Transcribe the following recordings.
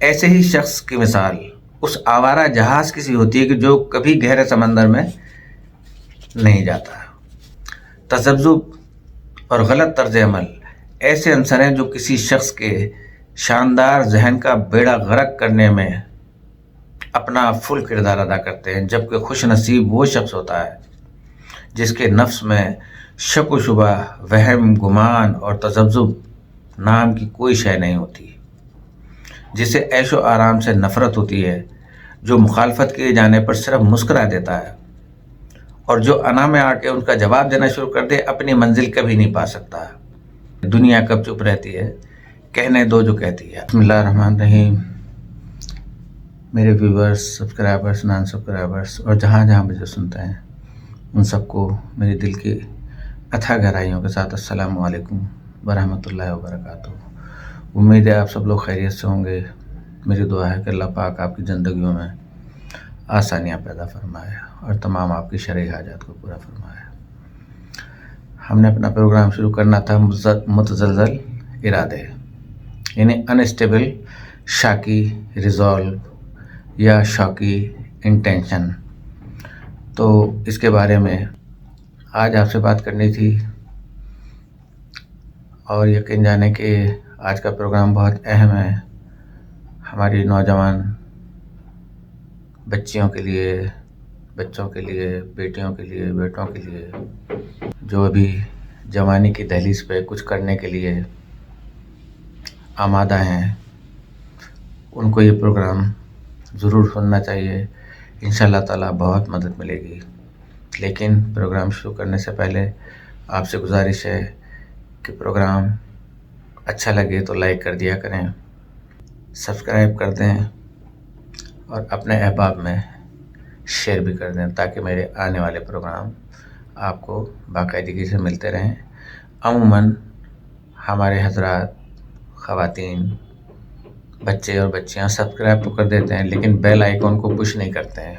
ایسے ہی شخص کی مثال اس آوارہ جہاز کی سی ہوتی ہے کہ جو کبھی گہرے سمندر میں نہیں جاتا۔ تذبذب اور غلط طرز عمل ایسے عنصر ہیں جو کسی شخص کے شاندار ذہن کا بیڑا غرق کرنے میں اپنا فل کردار ادا کرتے ہیں، جبکہ خوش نصیب وہ شخص ہوتا ہے جس کے نفس میں شک و شبہ، وہم، گمان اور تذبذب نام کی کوئی شے نہیں ہوتی، جسے عیش و آرام سے نفرت ہوتی ہے، جو مخالفت کیے جانے پر صرف مسکرا دیتا ہے، اور جو انا میں آ کے ان کا جواب دینا شروع کر دے اپنی منزل کبھی نہیں پا سکتا۔ دنیا کب چپ رہتی ہے، کہنے دو جو کہتی ہے۔ بسم اللہ الرحمن الرحیم۔ میرے ویورز، سبسکرائبرز، نان سبسکرائبرز اور جہاں جہاں مجھے سنتے ہیں، ان سب کو میرے دل کی اتھا گہرائیوں کے ساتھ السلام علیکم ورحمۃ اللہ وبرکاتہ۔ امید ہے آپ سب لوگ خیریت سے ہوں گے۔ میری دعا ہے کہ اللہ پاک آپ کی زندگیوں میں آسانیاں پیدا فرمائے اور تمام آپ کی شرعی حاجات کو پورا فرمائے۔ ہم نے اپنا پروگرام شروع کرنا تھا متزلزل ارادے، یعنی انسٹیبل شاکی ریزالو یا شاکی انٹینشن۔ تو اس کے بارے میں آج آپ سے بات کرنی تھی، اور یقین جانے کہ آج کا پروگرام بہت اہم ہے ہماری نوجوان بچیوں کے لیے، بچوں کے لیے، بیٹیوں کے لیے، بیٹوں کے لیے، جو ابھی جوانی کی دہلیز پہ کچھ کرنے کے لیے آمادہ ہیں۔ ان کو یہ پروگرام ضرور سننا چاہیے، انشاءاللہ تعالیٰ بہت مدد ملے گی۔ لیکن پروگرام شروع کرنے سے پہلے آپ سے گزارش ہے کہ پروگرام اچھا لگے تو لائک کر دیا کریں، سبسکرائب کر دیں اور اپنے احباب میں شیئر بھی کر دیں، تاکہ میرے آنے والے پروگرام آپ کو باقاعدگی سے ملتے رہیں۔ عموماً ہمارے حضرات، خواتین، بچے اور بچیاں سبسکرائب تو کر دیتے ہیں لیکن بیل آئیکن کو پش نہیں کرتے ہیں،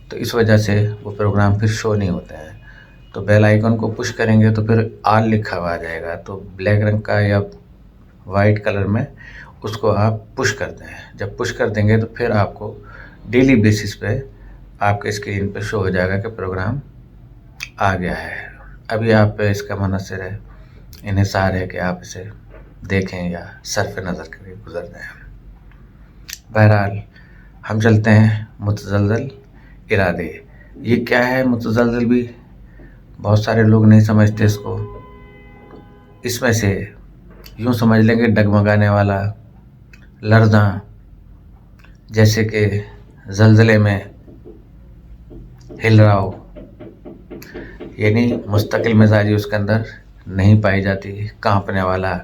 تو اس وجہ سے وہ پروگرام پھر شو نہیں ہوتے ہیں۔ تو بیل آئیکن کو پش کریں گے تو پھر آل لکھا ہوا آ جائے گا، تو بلیک رنگ کا یا وائٹ کلر میں اس کو آپ پش کر دیں۔ جب پش کر دیں گے تو پھر آپ کو ڈیلی بیسس پہ آپ کے اسکرین پہ شو ہو جائے گا کہ پروگرام آ گیا ہے۔ ابھی آپ پہ اس کا منحصر ہے، انحصار ہے کہ آپ اسے دیکھیں یا صرف نظر کریں، گزر دیں۔ بہرحال ہم چلتے ہیں متزلزل ارادے۔ یہ کیا ہے متزلزل؟ بھی بہت سارے لوگ نہیں سمجھتے اس کو۔ اس میں سے یوں سمجھ لیں گے ڈگمگانے والا، لرزاں، جیسے کہ زلزلے میں ہل رہا ہو، یعنی مستقل مزاجی اس کے اندر نہیں پائی جاتی، کانپنے والا۔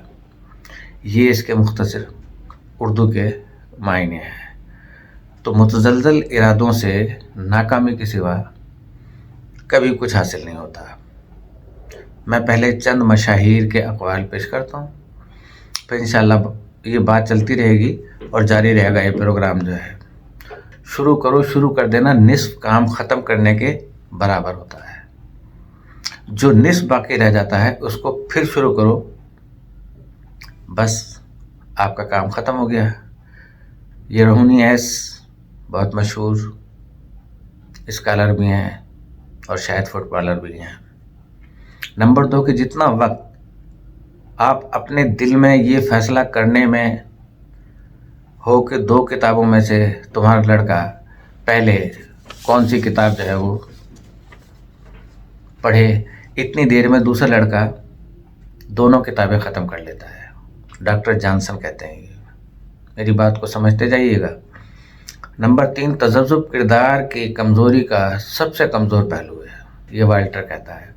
یہ اس کے مختصر اردو کے معنی ہیں۔ تو متزلزل ارادوں سے ناکامی کے سوا کبھی کچھ حاصل نہیں ہوتا۔ میں پہلے چند مشاہیر کے اقوال پیش کرتا ہوں، پھر انشاءاللہ یہ بات چلتی رہے گی اور جاری رہے گا یہ پروگرام جو ہے۔ شروع کر دینا نصف کام ختم کرنے کے برابر ہوتا ہے۔ جو نصف باقی رہ جاتا ہے اس کو پھر شروع کرو، بس آپ کا کام ختم ہو گیا۔ یہ روحانی ایس بہت مشہور اسکالر بھی ہیں اور شاید فٹ بالر بھی ہیں۔ نمبر 2 کہ جتنا وقت آپ اپنے دل میں یہ فیصلہ کرنے میں ہو کہ 2 کتابوں میں سے تمہارا لڑکا پہلے کون سی کتاب جو ہے وہ پڑھے، اتنی دیر میں دوسرا لڑکا دونوں کتابیں ختم کر لیتا ہے۔ ڈاکٹر جانسن کہتے ہیں، میری بات کو سمجھتے جائیے گا۔ نمبر 3 تذبذب کردار کی کمزوری کا سب سے کمزور پہلو ہے، یہ والٹر کہتا ہے۔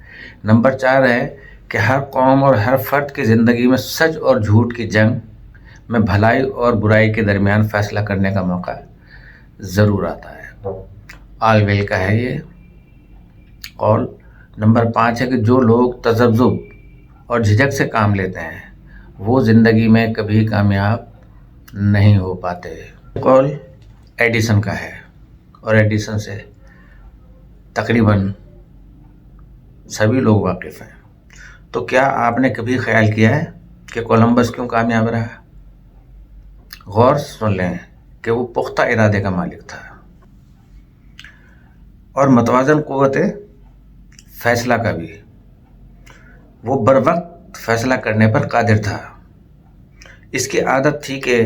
نمبر 4 ہے کہ ہر قوم اور ہر فرد کی زندگی میں سچ اور جھوٹ کی جنگ میں بھلائی اور برائی کے درمیان فیصلہ کرنے کا موقع ضرور آتا ہے۔ آلویل کا ہے یہ قول۔ نمبر 5 ہے کہ جو لوگ تذبذب اور جھجک سے کام لیتے ہیں وہ زندگی میں کبھی کامیاب نہیں ہو پاتے۔ قول ایڈیسن کا ہے، اور ایڈیسن سے تقریباً سبھی لوگ واقف ہیں۔ تو کیا آپ نے کبھی خیال کیا ہے کہ کولمبس کیوں کامیاب رہا؟ غور سے سن لیں کہ وہ پختہ ارادے کا مالک تھا اور متوازن قوت فیصلہ کا بھی. وہ بر وقت فیصلہ کرنے پر قادر تھا. اس کی عادت تھی کہ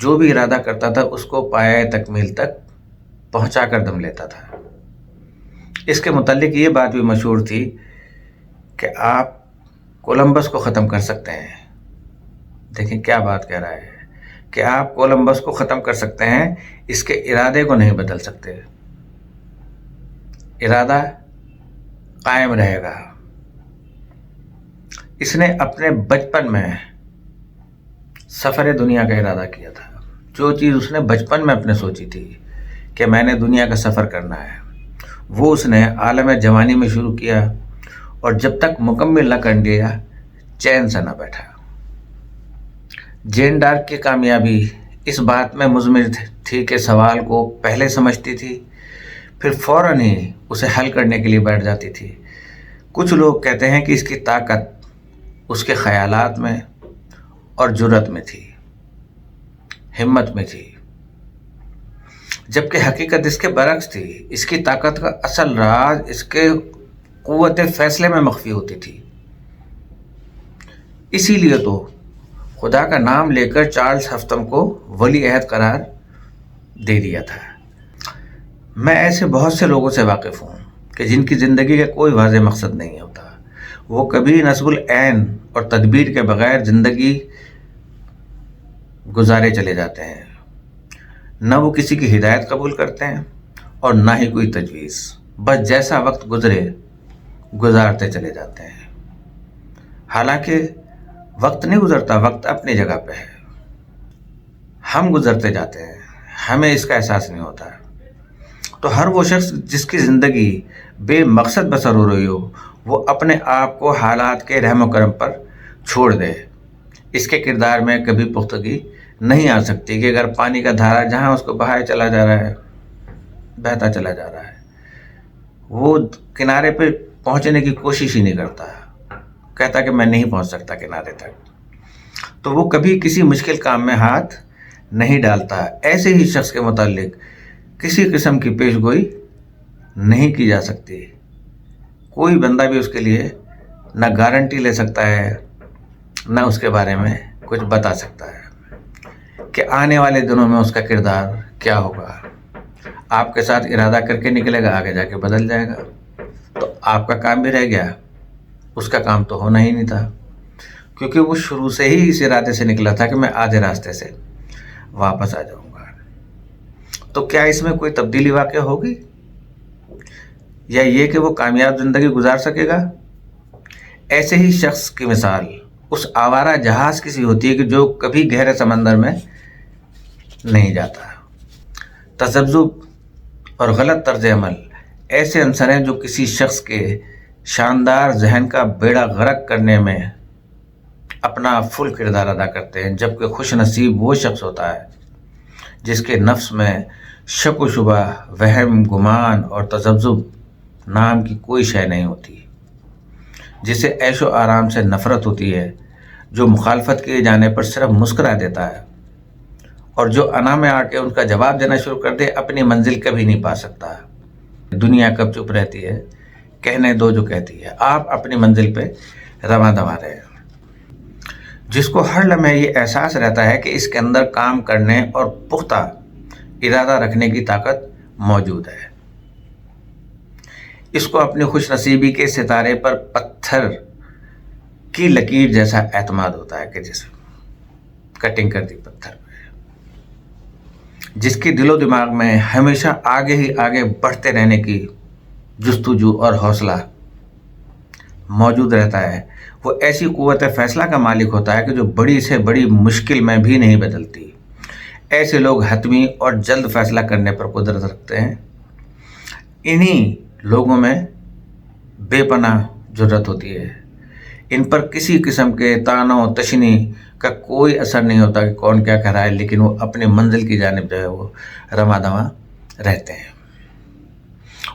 جو بھی ارادہ کرتا تھا اس کو پایۂ تکمیل تک پہنچا کر دم لیتا تھا. اس کے متعلق یہ بات بھی مشہور تھی کہ آپ کولمبس کو ختم کر سکتے ہیں. دیکھیں کیا بات کہہ رہا ہے کہ آپ کولمبس کو ختم کر سکتے ہیں، اس کے ارادے کو نہیں بدل سکتے. ارادہ قائم رہے گا. اس نے اپنے بچپن میں سفر دنیا کا ارادہ کیا تھا. جو چیز اس نے بچپن میں اپنے سوچی تھی کہ میں نے دنیا کا سفر کرنا ہے، وہ اس نے عالم جوانی میں شروع کیا اور جب تک مکمل نہ کر لیا چین سے نہ بیٹھا. جین ڈارک کی کامیابی اس بات میں مضمر تھی کہ سوال کو پہلے سمجھتی تھی، پھر فوراً ہی اسے حل کرنے کے لیے بیٹھ جاتی تھی. کچھ لوگ کہتے ہیں کہ اس کی طاقت اس کے خیالات میں اور جرأت میں تھی، ہمت میں تھی، جبکہ حقیقت اس کے برعکس تھی. اس کی طاقت کا اصل راز اس کے قوت فیصلے میں مخفی ہوتی تھی. اسی لیے تو خدا کا نام لے کر چارلز ہفتم کو ولی عہد قرار دے دیا تھا. میں ایسے بہت سے لوگوں سے واقف ہوں کہ جن کی زندگی کا کوئی واضح مقصد نہیں ہوتا. وہ کبھی نصب العین اور تدبیر کے بغیر زندگی گزارے چلے جاتے ہیں. نہ وہ کسی کی ہدایت قبول کرتے ہیں اور نہ ہی کوئی تجویز. بس جیسا وقت گزرے گزارتے چلے جاتے ہیں. حالانکہ وقت نہیں گزرتا، وقت اپنی جگہ پہ ہے. ہم گزرتے جاتے ہیں، ہمیں اس کا احساس نہیں ہوتا. تو ہر وہ شخص جس کی زندگی بے مقصد بسر ہو رہی ہو، وہ اپنے آپ کو حالات کے رحم و کرم پر چھوڑ دے. اس کے کردار میں کبھی پختگی نہیں آ سکتی کہ اگر پانی کا دھارا جہاں اس کو بہایا چلا جا رہا ہے، بہتا چلا جا رہا ہے، وہ کنارے پہ پہنچنے کی کوشش ہی نہیں کرتا، کہتا کہ میں نہیں پہنچ سکتا کنارے تک، تو وہ کبھی کسی مشکل کام میں ہاتھ نہیں ڈالتا. ایسے ہی شخص کے متعلق کسی قسم کی پیش گوئی نہیں کی جا سکتی. کوئی بندہ بھی اس کے لیے نہ گارنٹی لے سکتا ہے، نہ اس کے بارے میں کچھ بتا سکتا ہے کہ آنے والے دنوں میں اس کا کردار کیا ہوگا. آپ کے ساتھ ارادہ کر کے نکلے گا، آگے جا کے بدل جائے گا، تو آپ کا کام بھی رہ گیا، اس کا کام تو ہونا ہی نہیں تھا، کیونکہ وہ شروع سے ہی اس ارادے سے نکلا تھا کہ میں آدھے راستے سے واپس آ جاؤں گا. تو کیا اس میں کوئی تبدیلی واقع ہوگی، یا یہ کہ وہ کامیاب زندگی گزار سکے گا؟ ایسے ہی شخص کی مثال اس آوارہ جہاز کی سی ہوتی ہے کہ جو کبھی گہرے سمندر میں نہیں جاتا. تذبذب اور غلط طرز عمل ایسے عنصر ہیں جو کسی شخص کے شاندار ذہن کا بیڑا غرق کرنے میں اپنا فل کردار ادا کرتے ہیں، جبکہ خوش نصیب وہ شخص ہوتا ہے جس کے نفس میں شک و شبہ، وہم، گمان اور تذبذب نام کی کوئی شے نہیں ہوتی، جسے عیش و آرام سے نفرت ہوتی ہے، جو مخالفت کیے جانے پر صرف مسکرا دیتا ہے، اور جو انا میں آ کے ان کا جواب دینا شروع کر دے اپنی منزل کبھی نہیں پا سکتا. دنیا کب چپ رہتی ہے، کہنے دو جو کہتی ہے، آپ اپنی منزل پہ رواں دواں رہے. جس کو ہر لمحے یہ احساس رہتا ہے کہ اس کے اندر کام کرنے اور پختہ ارادہ رکھنے کی طاقت موجود ہے. اس کو اپنی خوش نصیبی کے ستارے پر پتھر کی لکیر جیسا اعتماد ہوتا ہے کہ جیسے کٹنگ کر دی پتھر پہ. جس کی دل و دماغ میں ہمیشہ آگے ہی آگے بڑھتے رہنے کی جستجو اور حوصلہ موجود رہتا ہے، وہ ایسی قوت فیصلہ کا مالک ہوتا ہے کہ جو بڑی سے بڑی مشکل میں بھی نہیں بدلتی. ایسے لوگ حتمی اور جلد فیصلہ کرنے پر قدرت رکھتے ہیں. انہی لوگوں میں بے پناہ جرأت ہوتی ہے. ان پر کسی قسم کے طعن و تشنی کا کوئی اثر نہیں ہوتا کہ کون کیا کہہ رہا ہے، لیکن وہ اپنی منزل کی جانب جو ہے وہ رواں دواں رہتے ہیں.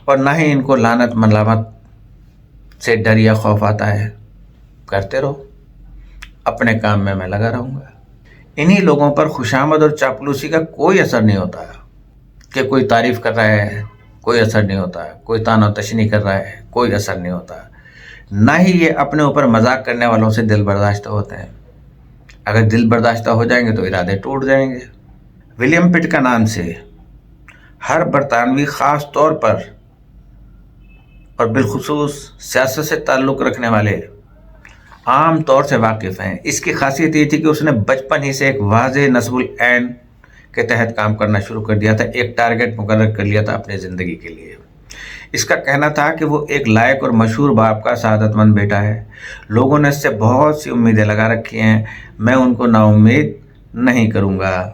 اور نہ ہی ان کو لعنت ملامت سے ڈر یا خوف آتا ہے. کرتے رہو، اپنے کام میں لگا رہوں گا. انہی لوگوں پر خوشامد اور چاپلوسی کا کوئی اثر نہیں ہوتا کہ کوئی تعریف کر رہا ہے، کوئی اثر نہیں ہوتا، کوئی طعن و تشنیع کر رہا ہے، کوئی اثر نہیں ہوتا، نہ ہی یہ اپنے اوپر مذاق کرنے والوں سے دل برداشتہ ہوتے ہیں۔ اگر دل برداشتہ ہو جائیں گے تو ارادے ٹوٹ جائیں گے۔ ولیم پٹ کا نام سے ہر برطانوی خاص طور پر اور بالخصوص سیاست سے تعلق رکھنے والے عام طور سے واقف ہیں۔ اس کی خاصیت یہ تھی کہ اس نے بچپن ہی سے ایک واضح نصب العین کے تحت کام کرنا شروع کر دیا تھا، ایک ٹارگٹ مقرر کر لیا تھا اپنی زندگی کے لیے۔ اس کا کہنا تھا کہ وہ ایک لائق اور مشہور باپ کا سعادت مند بیٹا ہے۔ لوگوں نے اس سے بہت سی امیدیں لگا رکھی ہیں، میں ان کو نا امید نہیں کروں گا،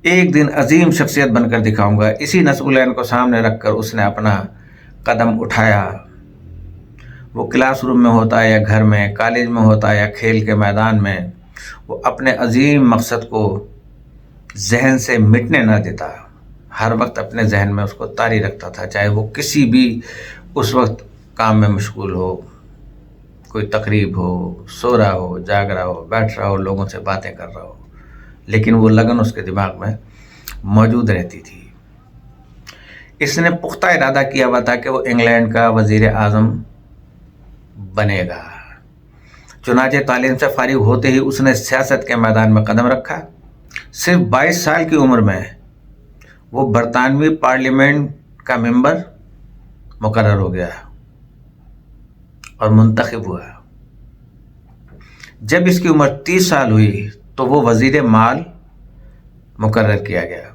ایک دن عظیم شخصیت بن کر دکھاؤں گا۔ اسی نصب العین کو سامنے رکھ کر اس نے اپنا قدم اٹھایا۔ وہ کلاس روم میں ہوتا ہے یا گھر میں، کالج میں ہوتا ہے یا کھیل کے میدان میں، وہ اپنے عظیم مقصد کو ذہن سے مٹنے نہ دیتا، ہر وقت اپنے ذہن میں اس کو طاری رکھتا تھا، چاہے وہ کسی بھی اس وقت کام میں مشغول ہو، کوئی تقریب ہو، سو رہا ہو، جاگ رہا ہو، بیٹھ رہا ہو، لوگوں سے باتیں کر رہا ہو، لیکن وہ لگن اس کے دماغ میں موجود رہتی تھی۔ اس نے پختہ ارادہ کیا ہوا تھا کہ وہ انگلینڈ کا وزیر اعظم بنے گا۔ چنانچہ تعلیم سے فارغ ہوتے ہی اس نے سیاست کے میدان میں قدم رکھا۔ صرف 22 سال کی عمر میں وہ برطانوی پارلیمنٹ کا ممبر مقرر ہو گیا اور منتخب ہوا۔ جب اس کی عمر 30 سال ہوئی تو وہ وزیر مال مقرر کیا گیا۔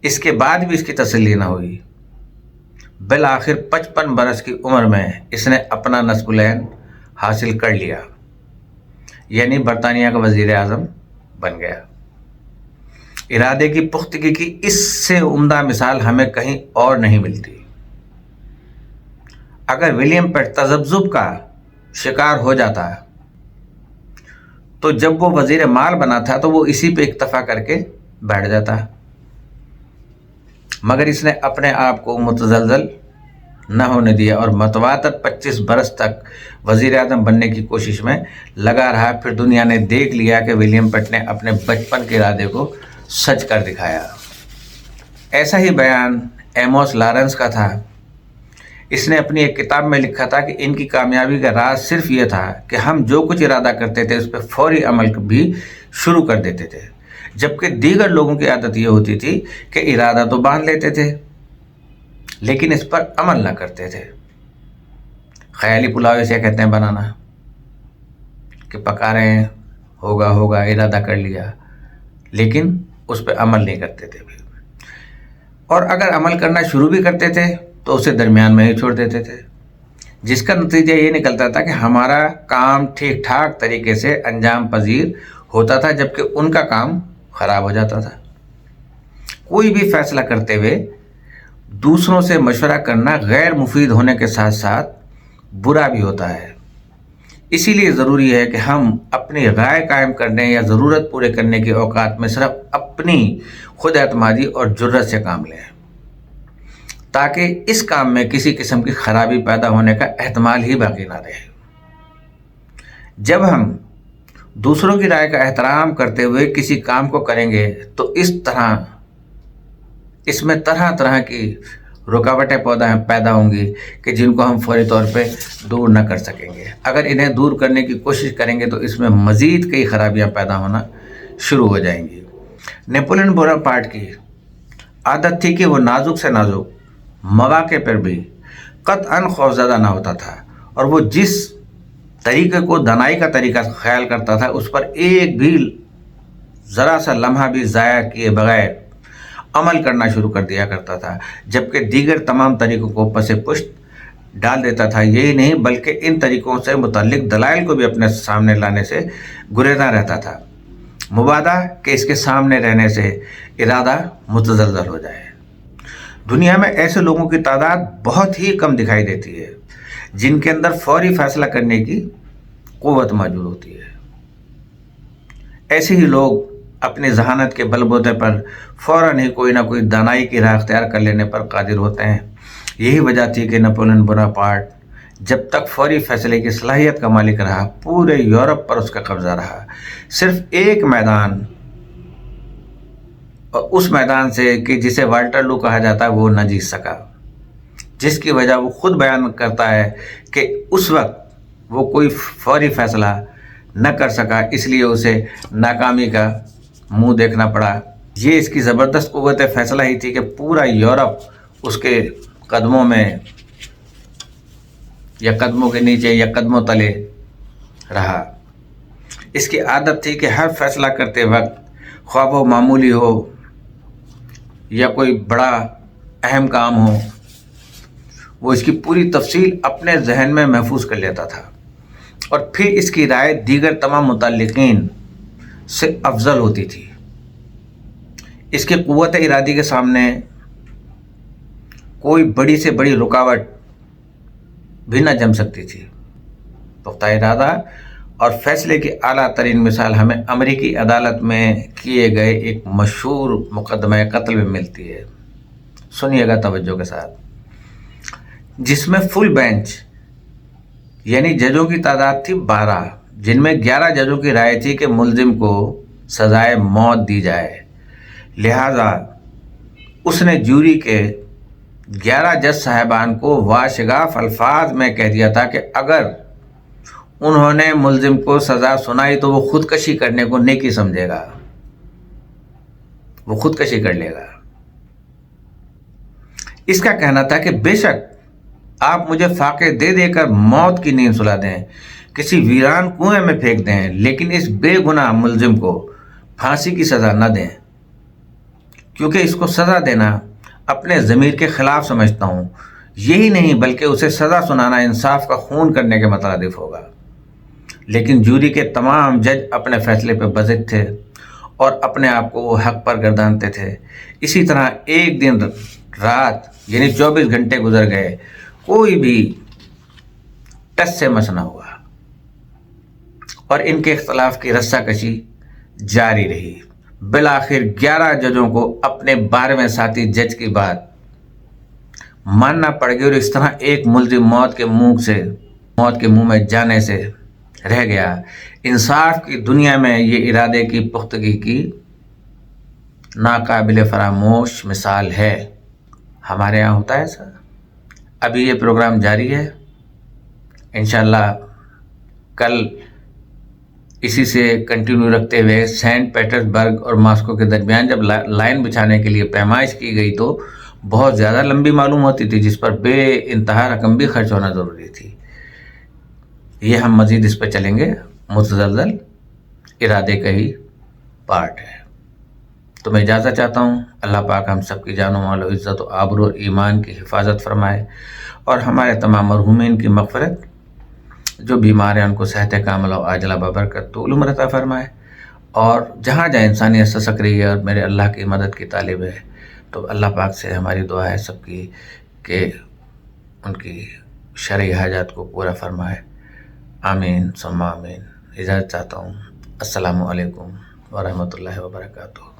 اس کے بعد بھی اس کی تسلی نہ ہوئی۔ بالآخر 55 برس کی عمر میں اس نے اپنا نصب العین حاصل کر لیا، یعنی برطانیہ کا وزیر اعظم بن گیا۔ ارادے کی پختگی کی اس سے عمدہ مثال ہمیں کہیں اور نہیں ملتی۔ اگر ولیم پٹ تذبذب کا شکار ہو جاتا تو جب وہ وزیر مال بنا تھا تو وہ اسی پہ اکتفا کر کے بیٹھ جاتا، مگر اس نے اپنے آپ کو متزلزل نہ ہونے دیا اور متواتر 25 برس تک وزیر اعظم بننے کی کوشش میں لگا رہا۔ پھر دنیا نے دیکھ لیا کہ ولیم پٹ نے اپنے بچپن کے ارادے کو سچ کر دکھایا۔ ایسا ہی بیان ایموس لارنس کا تھا۔ اس نے اپنی ایک کتاب میں لکھا تھا کہ ان کی کامیابی کا راز صرف یہ تھا کہ ہم جو کچھ ارادہ کرتے تھے اس پہ فوری عمل بھی شروع کر دیتے تھے، جبکہ دیگر لوگوں کی عادت یہ ہوتی تھی کہ ارادہ تو باندھ لیتے تھے لیکن اس پر عمل نہ کرتے تھے۔ خیالی پلاؤ اسے کہتے ہیں بنانا، کہ پکا رہے ہیں، ہوگا ارادہ کر لیا لیکن اس پہ عمل نہیں کرتے تھے بھی، اور اگر عمل کرنا شروع بھی کرتے تھے تو اسے درمیان میں ہی چھوڑ دیتے تھے، جس کا نتیجہ یہ نکلتا تھا کہ ہمارا کام ٹھیک ٹھاک طریقے سے انجام پذیر ہوتا تھا جبکہ ان کا کام خراب ہو جاتا تھا۔ کوئی بھی فیصلہ کرتے ہوئے دوسروں سے مشورہ کرنا غیر مفید ہونے کے ساتھ ساتھ برا بھی ہوتا ہے۔ اسی لیے ضروری ہے کہ ہم اپنی رائے قائم کرنے یا ضرورت پورے کرنے کے اوقات میں صرف اپنی خود اعتمادی اور جرأت سے کام لیں، تاکہ اس کام میں کسی قسم کی خرابی پیدا ہونے کا احتمال ہی باقی نہ رہے۔ جب ہم دوسروں کی رائے کا احترام کرتے ہوئے کسی کام کو کریں گے تو اس میں طرح طرح کی رکاوٹیں پیدا ہوں گی کہ جن کو ہم فوری طور پہ دور نہ کر سکیں گے۔ اگر انہیں دور کرنے کی کوشش کریں گے تو اس میں مزید کئی خرابیاں پیدا ہونا شروع ہو جائیں گی۔ نیپولن بوناپارٹ کی عادت تھی کہ وہ نازک سے نازک مواقع پر بھی قطعاً خوفزدہ نہ ہوتا تھا، اور وہ جس طریقے کو دانائی کا طریقہ خیال کرتا تھا اس پر ایک بھی ذرا سا لمحہ بھی ضائع کیے بغیر عمل کرنا شروع کر دیا کرتا تھا، جبکہ دیگر تمام طریقوں کو پس پشت ڈال دیتا تھا۔ یہی نہیں بلکہ ان طریقوں سے متعلق دلائل کو بھی اپنے سامنے لانے سے گریزاں رہتا تھا، مبادا کہ اس کے سامنے رہنے سے ارادہ متزلزل ہو جائے۔ دنیا میں ایسے لوگوں کی تعداد بہت ہی کم دکھائی دیتی ہے جن کے اندر فوری فیصلہ کرنے کی قوت موجود ہوتی ہے۔ ایسے ہی لوگ اپنی ذہانت کے بل بوتے پر فوراً ہی کوئی نہ کوئی دانائی کی راہ اختیار کر لینے پر قادر ہوتے ہیں۔ یہی وجہ تھی کہ نیپولن بوناپارٹ جب تک فوری فیصلے کی صلاحیت کا مالک رہا، پورے یورپ پر اس کا قبضہ رہا۔ صرف ایک میدان اور اس میدان سے کہ جسے واٹرلو کہا جاتا ہے وہ نہ جیت سکا، جس کی وجہ وہ خود بیان کرتا ہے کہ اس وقت وہ کوئی فوری فیصلہ نہ کر سکا، اس لیے اسے ناکامی کا منہ دیکھنا پڑا۔ یہ اس کی زبردست قوت فیصلہ ہی تھی کہ پورا یورپ اس کے قدموں میں یا قدموں کے نیچے یا قدموں تلے رہا۔ اس کی عادت تھی کہ ہر فیصلہ کرتے وقت خواہ وہ معمولی ہو یا کوئی بڑا اہم کام ہو، وہ اس کی پوری تفصیل اپنے ذہن میں محفوظ کر لیتا تھا اور پھر اس کی رائے دیگر تمام متعلقین سے افضل ہوتی تھی۔ اس کی قوت ارادی کے سامنے کوئی بڑی سے بڑی رکاوٹ بھی نہ جم سکتی تھی۔ پختہ ارادہ اور فیصلے کی اعلیٰ ترین مثال ہمیں امریکی عدالت میں کیے گئے ایک مشہور مقدمہ قتل میں ملتی ہے۔ سنیے گا توجہ کے ساتھ، جس میں فل بینچ یعنی ججوں کی تعداد تھی 12، جن میں 11 ججوں کی رائے تھی کہ ملزم کو سزائے موت دی جائے۔ لہذا اس نے جوری کے 11 جج صاحبان کو واشگاف الفاظ میں کہہ دیا تھا کہ اگر انہوں نے ملزم کو سزا سنائی تو وہ خودکشی کرنے کو نیکی سمجھے گا، وہ خودکشی کر لے گا۔ اس کا کہنا تھا کہ بے شک آپ مجھے فاقے دے دے کر موت کی نیند سلا دیں، کسی ویران کنویں میں پھینک دیں، لیکن اس بے گناہ ملزم کو پھانسی کی سزا نہ دیں، کیونکہ اس کو سزا دینا اپنے ضمیر کے خلاف سمجھتا ہوں۔ یہی نہیں بلکہ اسے سزا سنانا انصاف کا خون کرنے کے مترادف ہوگا۔ لیکن جوری کے تمام جج اپنے فیصلے پہ بضد تھے اور اپنے آپ کو وہ حق پر گردانتے تھے۔ اسی طرح ایک دن رات یعنی 24 گھنٹے گزر گئے، کوئی بھی ٹس سے مس نہ ہوا اور ان کے اختلاف کی رسہ کشی جاری رہی۔ بالآخر 11 ججوں کو اپنے 12ویں ساتھی جج کی بات ماننا پڑ گئی اور اس طرح ایک ملزم موت کے منہ میں جانے سے رہ گیا۔ انصاف کی دنیا میں یہ ارادے کی پختگی کی ناقابل فراموش مثال ہے۔ ہمارے یہاں ہوتا ہے سر۔ ابھی یہ پروگرام جاری ہے، انشاءاللہ کل اسی سے کنٹینیو رکھتے ہوئے سینٹ پیٹرز برگ اور ماسکو کے درمیان جب لائن بچھانے کے لیے پیمائش کی گئی تو بہت زیادہ لمبی معلوم ہوتی تھی، جس پر بے انتہا رقم بھی خرچ ہونا ضروری تھی۔ یہ ہم مزید اس پہ چلیں گے، متزلزل ارادے کا ہی پارٹ ہے۔ تو میں اجازت چاہتا ہوں، اللہ پاک ہم سب کی جان و مال و عزت و آبرو اور ایمان کی حفاظت فرمائے اور ہمارے تمام مرحومین کی مغفرت، جو بیمار ہیں ان کو صحت کاملہ و عاجلہ ببرکت طول عمر عطا فرمائے، اور جہاں جہاں انسانیت سسک رہی ہے اور میرے اللہ کی مدد کی طالب ہے تو اللہ پاک سے ہماری دعا ہے سب کی کہ ان کی شرعی حاجات کو پورا فرمائے۔ آمین ثم آمین۔ اجازت چاہتا ہوں، السلام علیکم ورحمۃ اللہ وبرکاتہ۔